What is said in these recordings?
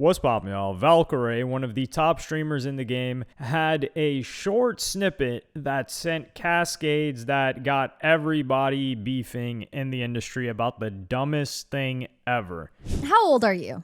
What's poppin', y'all? Valkyrae, one of the top streamers in the game, had a short snippet that sent cascades that got everybody beefing in the industry about the dumbest thing ever. How old are you?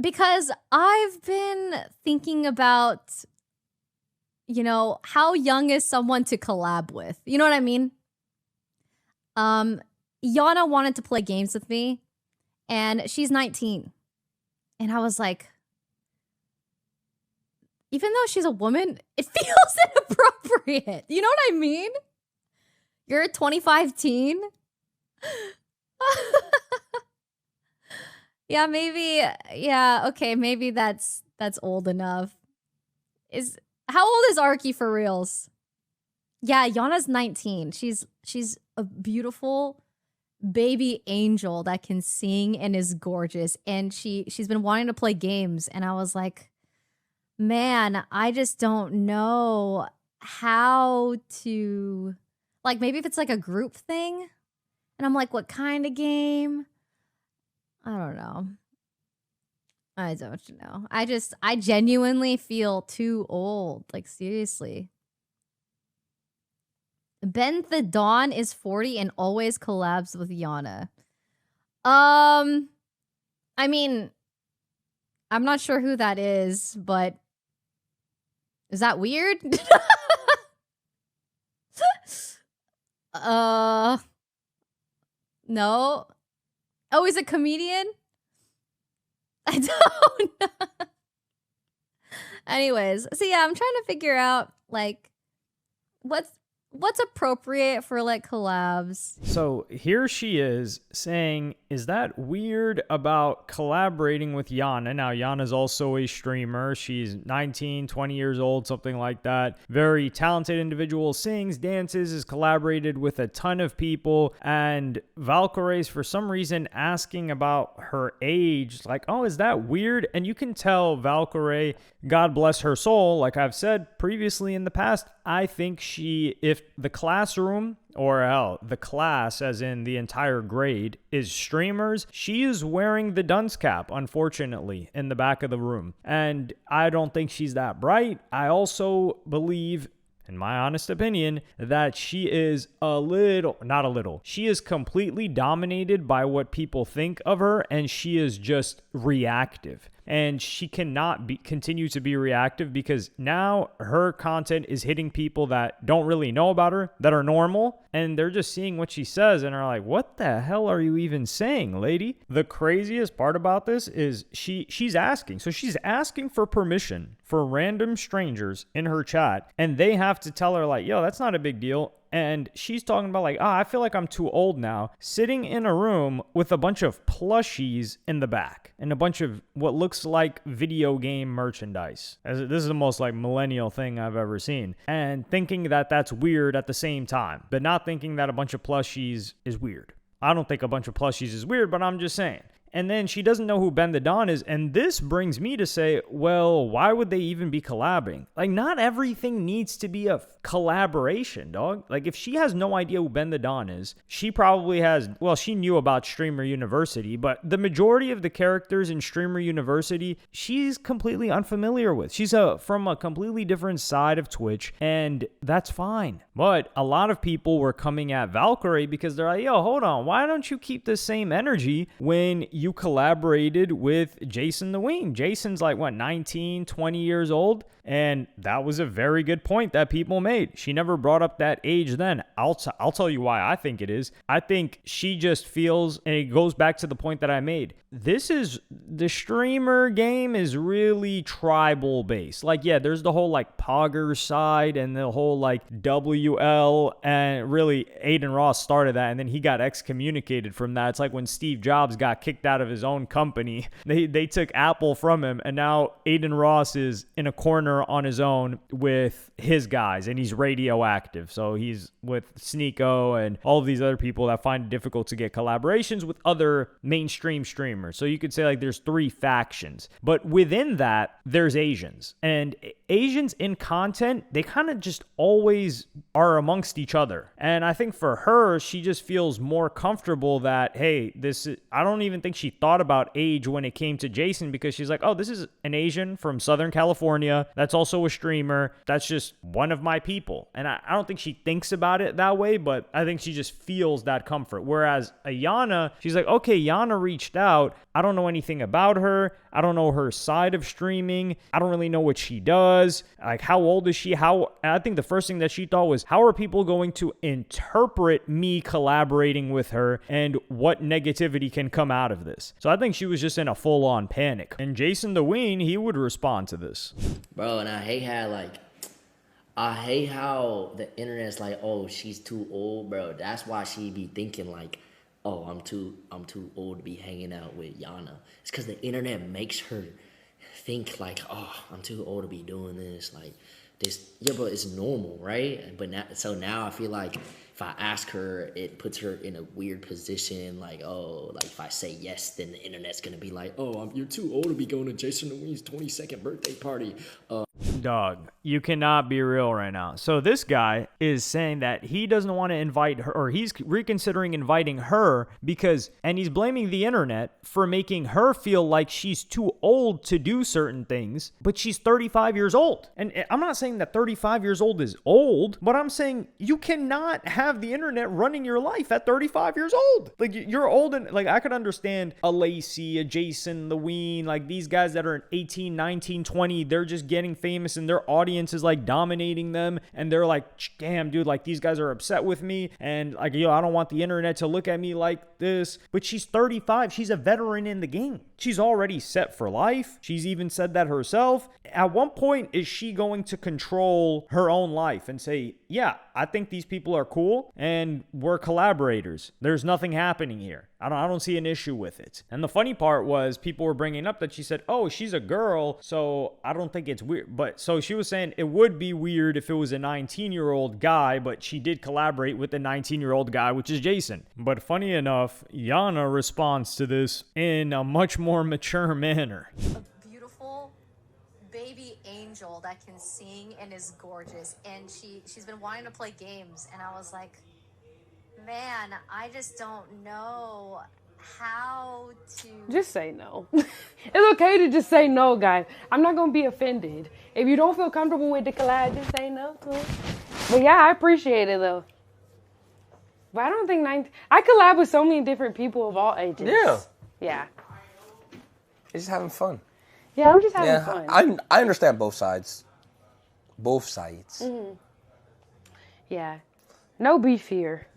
Because I've been thinking about, how young is someone to collab with? You know what I mean? Yana wanted to play games with me, and she's 19. And I was like, even though she's a woman, it feels inappropriate. You know what I mean? You're a 25 teen. Yeah, maybe. Yeah, okay, maybe that's old enough. How old is Arky for reals? Yeah, Yana's 19. She's a beautiful baby angel that can sing and is gorgeous, and she's been wanting to play games, and I was like, man, I just don't know how to, like, maybe if it's like a group thing, and I'm like, what kind of game? I don't know. I don't know. I genuinely feel too old, like, seriously. Ben the Dawn is 40 and always collabs with Yana. I mean, I'm not sure who that is, but is that weird? No. Oh, he's a comedian? I don't know. Anyways, so yeah, I'm trying to figure out, like, what's appropriate for, like, collabs. So here she is saying, is that weird about collaborating with Yana? Now, Yana's also a streamer. She's 19, 20 years old, something like that. Very talented individual, sings, dances, has collaborated with a ton of people. And Valkyrae's, for some reason, asking about her age. Like, oh, is that weird? And you can tell Valkyrae, God bless her soul, like I've said previously in the past, I think if the classroom, or hell, the class, as in the entire grade, is streamers, she is wearing the dunce cap, unfortunately, in the back of the room. And I don't think she's that bright. I also believe, in my honest opinion, that she is she is completely dominated by what people think of her, and she is just reactive. And she cannot continue to be reactive, because now her content is hitting people that don't really know about her, that are normal, and they're just seeing what she says and are like, what the hell are you even saying, lady? The craziest part about this is she's asking. So she's asking for permission for random strangers in her chat, and they have to tell her, like, yo, that's not a big deal. And she's talking about, like, I feel like I'm too old now, sitting in a room with a bunch of plushies in the back and a bunch of what looks like video game merchandise. This is the most, like, millennial thing I've ever seen. And thinking that that's weird at the same time, but not thinking that a bunch of plushies is weird. I don't think a bunch of plushies is weird, but I'm just saying. And then she doesn't know who Ben the Don is. And this brings me to say, well, why would they even be collabing? Like, not everything needs to be a collaboration, dog. Like, if she has no idea who Ben the Don is, she probably has, well, she knew about Streamer University, but the majority of the characters in Streamer University, she's completely unfamiliar with. She's from a completely different side of Twitch, and that's fine. But a lot of people were coming at Valkyrae because they're like, yo, hold on, why don't you keep the same energy when you collaborated with Jason the Wing? Jason's like, what, 19, 20 years old? And that was a very good point that people made. She never brought up that age then. I'll tell you why I think it is. I think she just feels, and it goes back to the point that I made, the streamer game is really tribal based. Like, yeah, there's the whole, like, Pogger side and the whole, like, WL, and really Aiden Ross started that, and then he got excommunicated from that. It's like when Steve Jobs got kicked out of his own company. They took Apple from him, and now Aiden Ross is in a corner on his own with his guys, and he's radioactive. So he's with Sneeko and all of these other people that find it difficult to get collaborations with other mainstream streamers. So you could say, like, there's three factions, but within that there's Asians, and Asians in content, they kind of just always are amongst each other. And I think for her, she just feels more comfortable that, hey, I don't even think she she thought about age when it came to Jason, because she's like, oh, this is an Asian from Southern California that's also a streamer. That's just one of my people. And I don't think she thinks about it that way, but I think she just feels that comfort. Whereas Yana, she's like, okay, Yana reached out. I don't know anything about her. I don't know her side of streaming. I don't really know what she does. Like, how old is she? I think the first thing that she thought was, how are people going to interpret me collaborating with her, and what negativity can come out of this? So I think she was just in a full-on panic. And Jason the Ween, he would respond to this. Bro, and I hate how the internet's like, oh, she's too old, bro. That's why she be thinking like, oh, I'm too old to be hanging out with Yana. It's because the internet makes her think like, oh, I'm too old to be doing this. Like this, yeah, but it's normal, right? But now I feel like if I ask her, it puts her in a weird position. Like, oh, like if I say yes, then the internet's gonna be like, oh, you're too old to be going to Jason Louise's 22nd birthday party. Dog, you cannot be real right now. So this guy is saying that he doesn't want to invite her, or he's reconsidering inviting her and he's blaming the internet for making her feel like she's too old to do certain things, but she's 35 years old. And I'm not saying that 35 years old is old, but I'm saying you cannot have the internet running your life at 35 years old. Like, you're old, and like, I could understand a Lacey, a Jason, the Ween, like these guys that are 18, 19, 20, they're just getting famous and their audience is like dominating them, and they're like, damn dude, like these guys are upset with me, and like, yo, I don't want the internet to look at me like this. But she's 35. She's a veteran in the game. She's already set for life. She's even said that herself. At one point, is she going to control her own life and say, yeah, I think these people are cool and we're collaborators? There's nothing happening here. I don't see an issue with it. And the funny part was, people were bringing up that she said, oh, she's a girl, so I don't think it's weird. But so she was saying it would be weird if it was a 19-year-old guy, but she did collaborate with the 19-year-old guy, which is Jason. But funny enough, Yana responds to this in a much more mature manner. A beautiful baby angel that can sing and is gorgeous, and she's been wanting to play games, and I was like, man, I just don't know how to... Just say no. It's okay to just say no, guys. I'm not going to be offended. If you don't feel comfortable with the collab, just say no to it. But yeah, I appreciate it, though. But I don't think... I collab with so many different people of all ages. Yeah. Yeah. It's just having fun. Yeah, I'm just having fun. I understand both sides. Both sides. Mm-hmm. Yeah. No beef here.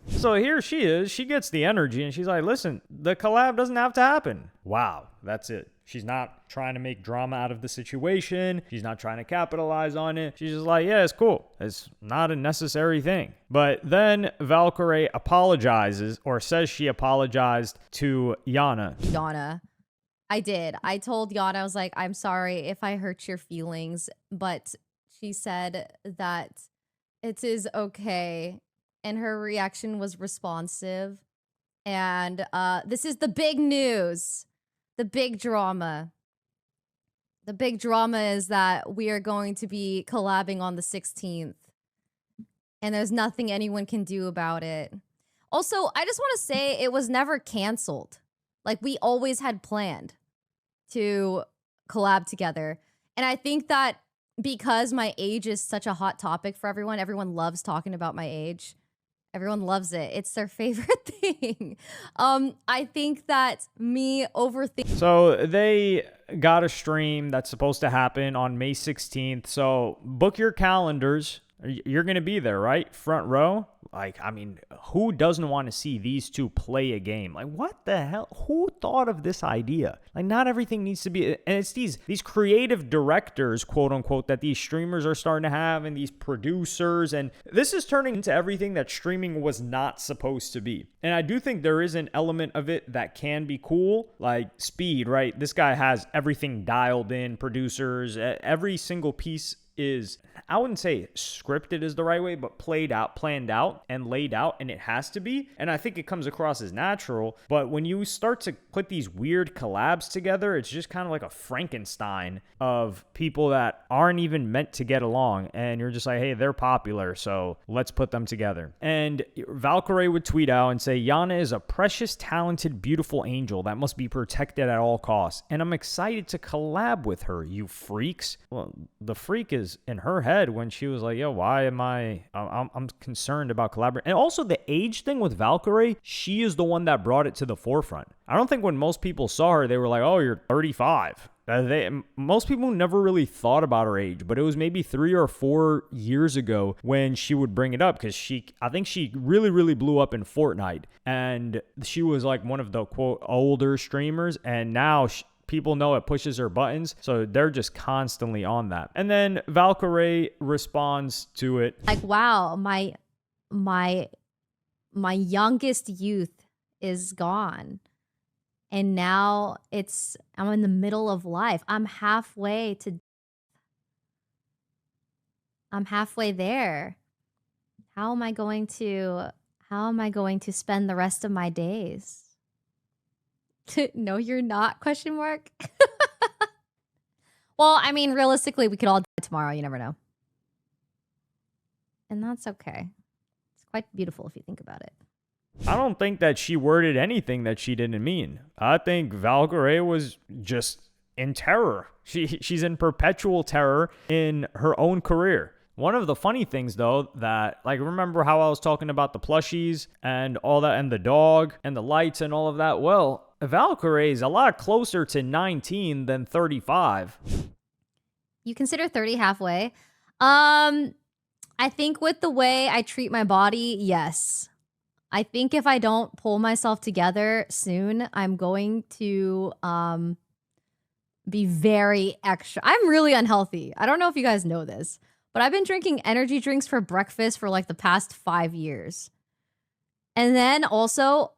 So here she is. She gets the energy and she's like, listen, the collab doesn't have to happen. Wow, that's it. She's not trying to make drama out of the situation. She's not trying to capitalize on it. She's just like, yeah, it's cool. It's not a necessary thing. But then Valkyrie apologizes, or says she apologized to Yana. Yana. I did. I told Yana, I was like, I'm sorry if I hurt your feelings, but she said that it is okay. And her reaction was responsive. And this is the big news. The big drama. The big drama is that we are going to be collabing on the 16th. And there's nothing anyone can do about it. Also, I just want to say it was never canceled. Like, we always had planned to collab together. And I think that because my age is such a hot topic for everyone, everyone loves talking about my age. Everyone loves it. It's their favorite thing. I think that me overthinking. So they got a stream that's supposed to happen on May 16th. So book your calendars. You're going to be there, right? Front row. Like, I mean, who doesn't want to see these two play a game? Like, what the hell? Who thought of this idea? Like, not everything needs to be... And it's these creative directors, quote unquote, that these streamers are starting to have, and these producers. And this is turning into everything that streaming was not supposed to be. And I do think there is an element of it that can be cool. Like Speed, right? This guy has everything dialed in, producers, every single piece is, I wouldn't say scripted is the right way, but planned out and laid out, and it has to be. And I think it comes across as natural. But when you start to put these weird collabs together, it's just kind of like a Frankenstein of people that aren't even meant to get along. And you're just like, hey, they're popular, so let's put them together. And Valkyrae would tweet out and say, Yana is a precious, talented, beautiful angel that must be protected at all costs. And I'm excited to collab with her, you freaks. Well, the freak is in her head when she was like, yo, why am I'm concerned about collaborating. And also the age thing with Valkyrae, she is the one that brought it to the forefront. I don't think when most people saw her, they were like, oh, you're 35. Most people never really thought about her age, but it was maybe 3 or 4 years ago when she would bring it up, because I think she really blew up in Fortnite, and she was like one of the quote older streamers, and now people know it pushes her buttons, so they're just constantly on that. And then Valkyrae responds to it like, wow, my youngest youth is gone. And now I'm in the middle of life. I'm halfway there. How am I going to spend the rest of my days? No, you're not, question mark. Well, I mean, realistically, we could all die tomorrow. You never know. And that's okay. It's quite beautiful if you think about it. I don't think that she worded anything that she didn't mean. I think Valkyrae was just in terror. She's in perpetual terror in her own career. One of the funny things, though, that, like, remember how I was talking about the plushies and all that, and the dog and the lights and all of that? Well, Valkyrae is a lot closer to 19 than 35. You consider 30 halfway? I think with the way I treat my body, yes. I think if I don't pull myself together soon, I'm going to be very extra. I'm really unhealthy. I don't know if you guys know this, but I've been drinking energy drinks for breakfast for like the past 5 years. And then also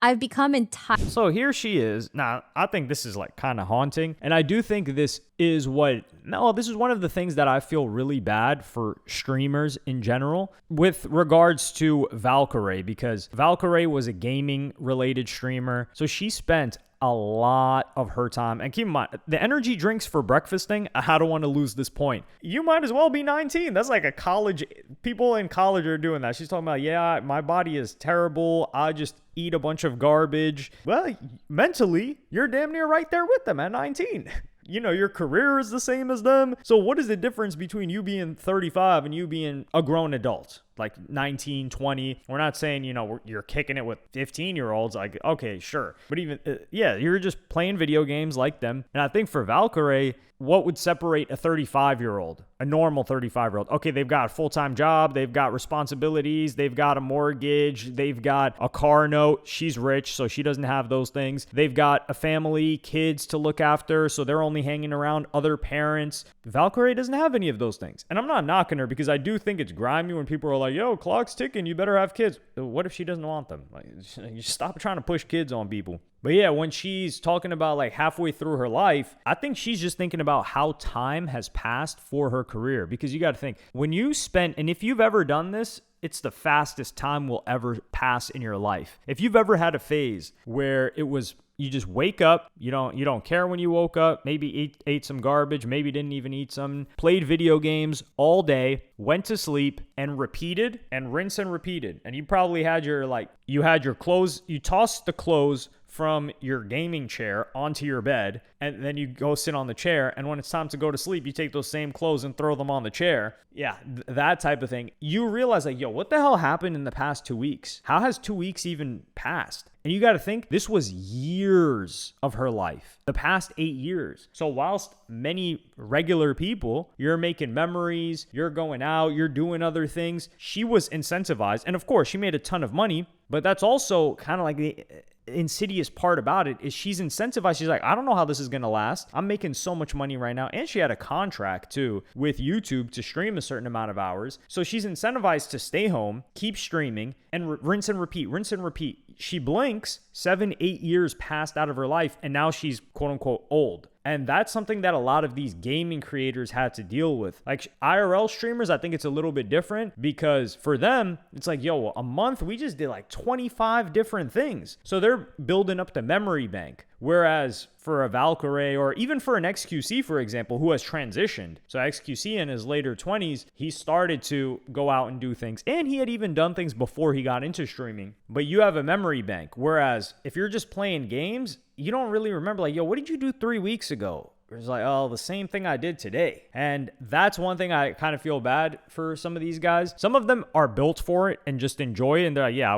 I've become entitled. So here she is. Now, I think this is like kind of haunting. And I do think this is one of the things that I feel really bad for streamers in general with regards to Valkyrae, because Valkyrae was a gaming related streamer. So she spent a lot of her time, and keep in mind, the energy drinks for breakfast thing, I don't want to lose this point. You might as well be 19. That's like a college, people in college are doing that. She's talking about, yeah, my body is terrible. I just eat a bunch of garbage. Well, mentally, you're damn near right there with them at 19. You know, your career is the same as them. So what is the difference between you being 35 and you being a grown adult? Like 19, 20. We're not saying, you know, you're kicking it with 15-year-olds. Like, okay, sure. But even, you're just playing video games like them. And I think for Valkyrae, what would separate a 35-year-old, a normal 35-year-old? Okay, they've got a full-time job. They've got responsibilities. They've got a mortgage. They've got a car note. She's rich, so she doesn't have those things. They've got a family, kids to look after, so they're only hanging around other parents. Valkyrae doesn't have any of those things. And I'm not knocking her, because I do think it's grimy when people are like, yo, clock's ticking, you better have kids. What if she doesn't want them? Like, you stop trying to push kids on people. But yeah, when she's talking about like halfway through her life, I think she's just thinking about how time has passed for her career. Because you got to think, when you spend, and if you've ever done this, it's the fastest time will ever pass in your life. If you've ever had a phase where it was, you just wake up, you don't care when you woke up, maybe ate some garbage, maybe didn't even eat some, played video games all day, went to sleep, and repeated and rinse and repeated. And you probably had your clothes, you tossed the clothes from your gaming chair onto your bed, and then you go sit on the chair, and when it's time to go to sleep, you take those same clothes and throw them on the chair. Yeah, that type of thing. You realize like, yo, what the hell happened in the past 2 weeks? How has 2 weeks even passed? And you got to think, this was years of her life, the past 8 years. So whilst many regular people, you're making memories, you're going out, you're doing other things, she was incentivized. And of course, she made a ton of money, but that's also kind of like the insidious part about it is she's incentivized. She's like, I don't know how this is going to last. I'm making so much money right now. And she had a contract too with YouTube to stream a certain amount of hours. So she's incentivized to stay home, keep streaming, and rinse and repeat, rinse and repeat. She blinks, 7-8 years passed out of her life, and now she's quote unquote old. And that's something that a lot of these gaming creators had to deal with. Like IRL streamers, I think it's a little bit different because for them, it's like, yo, a month, we just did like 25 different things. So they're building up the memory bank. Whereas for a Valkyrie or even for an XQC, for example, who has transitioned. So XQC in his later 20s, he started to go out and do things. And he had even done things before he got into streaming. But you have a memory bank. Whereas if you're just playing games, you don't really remember like, yo, what did you do 3 weeks ago? It's like, oh, the same thing I did today. And that's one thing I kind of feel bad for some of these guys. Some of them are built for it and just enjoy it. And they're like, yeah,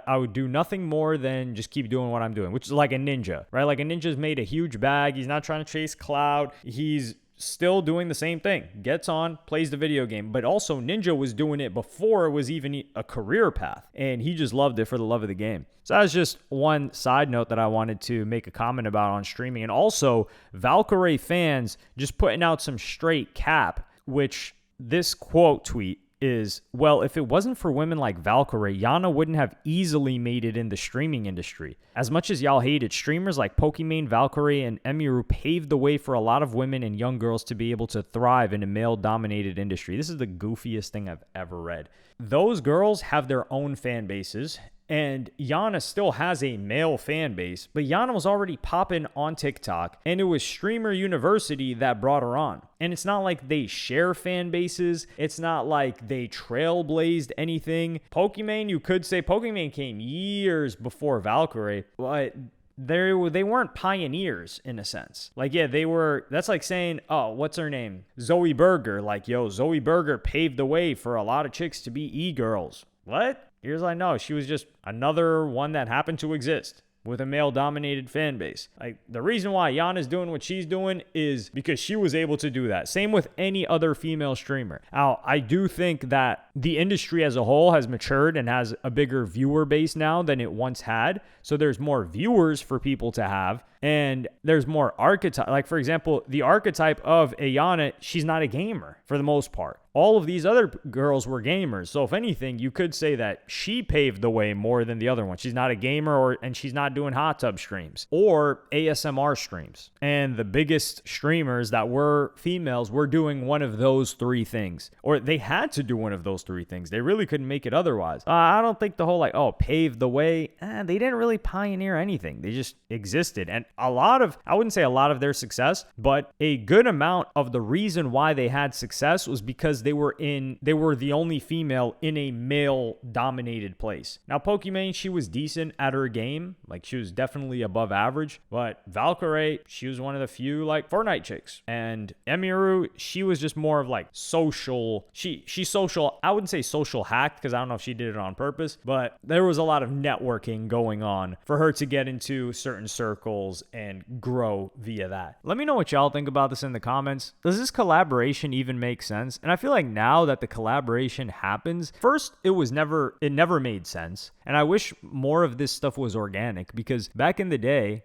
I would do nothing more than just keep doing what I'm doing, which is like a ninja, right? Like a ninja's made a huge bag. He's not trying to chase cloud. He's still doing the same thing. Gets on, plays the video game. But also Ninja was doing it before it was even a career path. And he just loved it for the love of the game. So that was just one side note that I wanted to make a comment about on streaming. And also Valkyrie fans just putting out some straight cap, which this quote tweet is, well, if it wasn't for women like Valkyrie, Yana wouldn't have easily made it in the streaming industry. As much as y'all hate it, streamers like Pokimane, Valkyrie, and Emiru paved the way for a lot of women and young girls to be able to thrive in a male-dominated industry. This is the goofiest thing I've ever read. Those girls have their own fan bases, and Yana still has a male fan base, but Yana was already popping on TikTok, and it was Streamer University that brought her on. And it's not like they share fan bases. It's not like they trailblazed anything. Pokimane, you could say Pokimane came years before Valkyrie, but they weren't pioneers in a sense. Like, yeah, they were, that's like saying, oh, what's her name? Zoe Berger. Like, yo, Zoe Berger paved the way for a lot of chicks to be e-girls. What? Here's like, no, she was just another one that happened to exist with a male-dominated fan base. Like, the reason why Yana's doing what she's doing is because she was able to do that. Same with any other female streamer. Now, I do think that the industry as a whole has matured and has a bigger viewer base now than it once had. So there's more viewers for people to have. And there's more archetype. Like, for example, the archetype of a Yana, she's not a gamer for the most part. All of these other girls were gamers. So if anything, you could say that she paved the way more than the other one. She's not a gamer and she's not doing hot tub streams or ASMR streams. And the biggest streamers that were females were doing one of those three things. Or they had to do one of those three things. They really couldn't make it otherwise. I don't think the whole like, oh, paved the way. They didn't really pioneer anything. They just existed. And I wouldn't say a lot of their success, but a good amount of the reason why they had success was because they were the only female in a male dominated place. Now, Pokimane, she was decent at her game. Like, she was definitely above average, but Valkyrie, she was one of the few like Fortnite chicks. And Emiru, she was just more of like social. She's social. I wouldn't say social hacked because I don't know if she did it on purpose, but there was a lot of networking going on for her to get into certain circles and grow via that. Let me know what y'all think about this in the comments. Does this collaboration even make sense? And I feel like now that the collaboration happens, first, it never made sense. And I wish more of this stuff was organic because back in the day,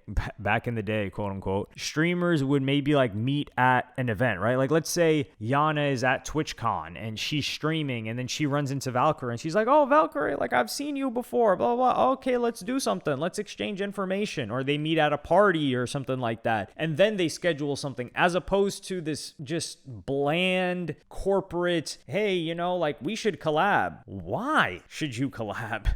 quote unquote, streamers would maybe like meet at an event, right? Like, let's say Yana is at TwitchCon and she's streaming and then she runs into Valkyrie and she's like, oh, Valkyrie, like I've seen you before, blah, blah, blah. Okay, let's do something. Let's exchange information. Or they meet at a party or something like that. And then they schedule something as opposed to this just bland corporate, hey, like we should collab. Why should you collab?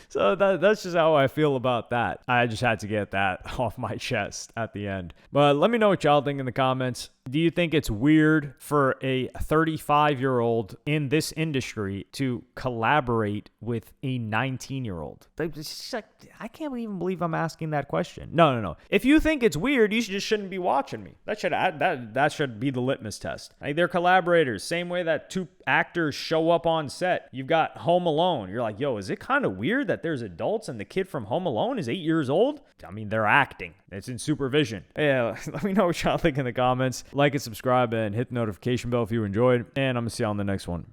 So that's just how I feel about that. I just had to get that off my chest at the end. But let me know what y'all think in the comments. Do you think it's weird for a 35-year-old in this industry to collaborate with a 19-year-old? Like, I can't even believe I'm asking that question. No. If you think it's weird, you just shouldn't be watching me. That should be the litmus test. Like, they're collaborators. Same way that two actors show up on set. You've got Home Alone. You're like, yo, is it kind of weird that there's adults and the kid from Home Alone is 8 years old? I mean, they're acting. It's in supervision. Yeah, let me know what y'all think in the comments. Like and subscribe and hit the notification bell if you enjoyed. And I'm going to see you on the next one.